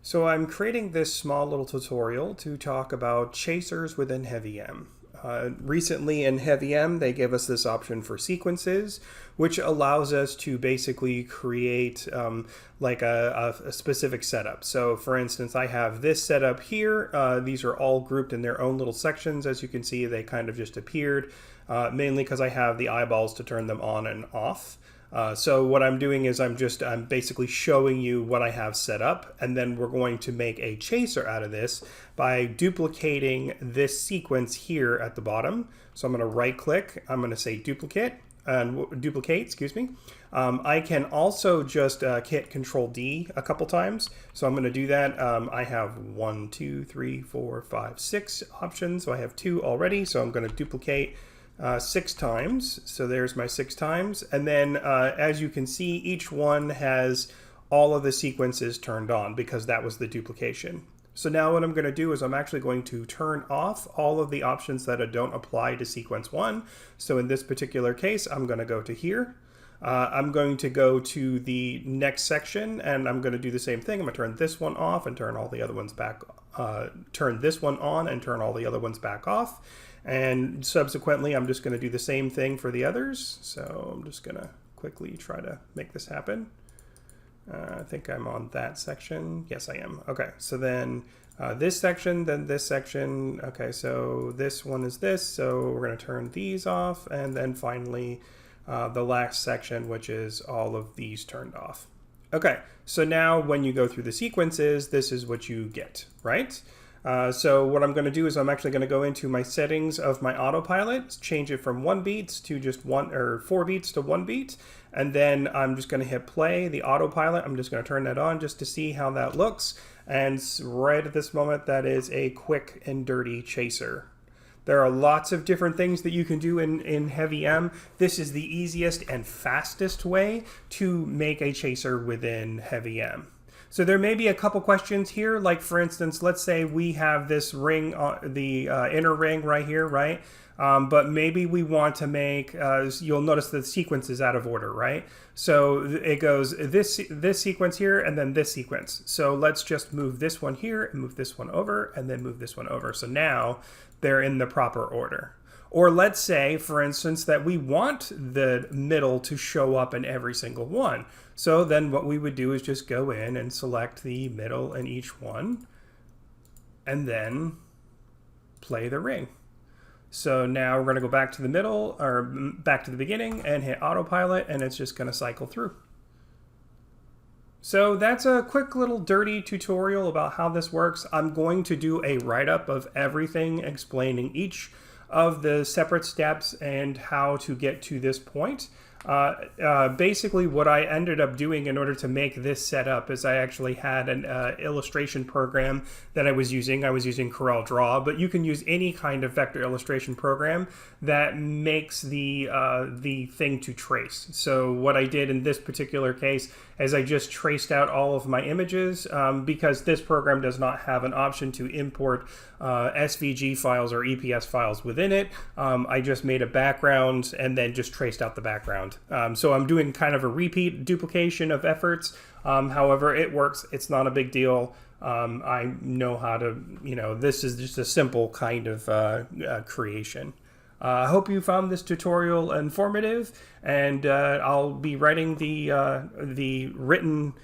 So I'm creating this small little tutorial to talk about chasers within HeavyM. Recently in HeavyM, they gave us this option for sequences, which allows us to basically create like a specific setup. So for instance, I have this setup here. These are all grouped in their own little sections. As you can see, they kind of just appeared, mainly because I have the eyeballs to turn them on and off. So what I'm doing is I'm basically showing you what I have set up, and then we're going to make a chaser out of this by duplicating this sequence here at the bottom. So I'm going to right click, I'm going to say duplicate, excuse me. I can also just hit Control D a couple times. So I'm going to do that. I have 1, 2, 3, 4, 5, 6 options. So I have 2 already. So I'm going to duplicate 6 times. So there's my 6 times. And then as you can see, each one has all of the sequences turned on because that was the duplication. So now what I'm going to do is I'm actually going to turn off all of the options that don't apply to sequence 1. So in this particular case, I'm going to go to here. I'm going to go to the next section and I'm going to do the same thing. I'm going to turn this one off and turn all the other ones back, turn this one on and turn all the other ones back off. And subsequently, I'm just going to do the same thing for the others. So I'm just going to quickly try to make this happen. I think I'm on that section. Yes, I am. Okay, so then this section, then this section. Okay, so this one is this. So we're going to turn these off. And then finally, the last section, which is all of these turned off. Okay, so now when you go through the sequences, this is what you get, right? So what I'm going to do is I'm actually going to go into my settings of my autopilot, change it from 1 beat to just 4 beats to 1 beat. And then I'm just going to hit play, the autopilot. I'm just going to turn that on just to see how that looks. And right at this moment, that is a quick and dirty chaser. There are lots of different things that you can do in HeavyM. This is the easiest and fastest way to make a chaser within HeavyM. So there may be a couple questions here, like for instance, let's say we have this ring, the inner ring right here, right? But maybe we want to make, you'll notice the sequence is out of order, right? So it goes this sequence here and then this sequence. So let's just move this one here and move this one over and then move this one over. So now they're in the proper order. Or let's say, for instance, that we want the middle to show up in every single one. So then what we would do is just go in and select the middle in each one and then play the ring. So now we're going to go back to the middle or back to the beginning and hit autopilot, and it's just going to cycle through. So that's a quick little dirty tutorial about how this works. I'm going to do a write-up of everything explaining each of the separate steps and how to get to this point. Basically what I ended up doing in order to make this setup is I actually had an illustration program that I was using. I was using CorelDRAW, but you can use any kind of vector illustration program that makes the thing to trace. So what I did in this particular case is I just traced out all of my images because this program does not have an option to import SVG files or EPS files within it. I just made a background and then just traced out the background. So I'm doing kind of a repeat duplication of efforts. However, it works. It's not a big deal. I know how to, this is just a simple kind of creation. I hope you found this tutorial informative, and I'll be writing the written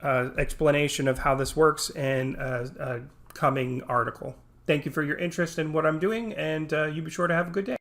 explanation of how this works in a coming article. Thank you for your interest in what I'm doing, and you be sure to have a good day.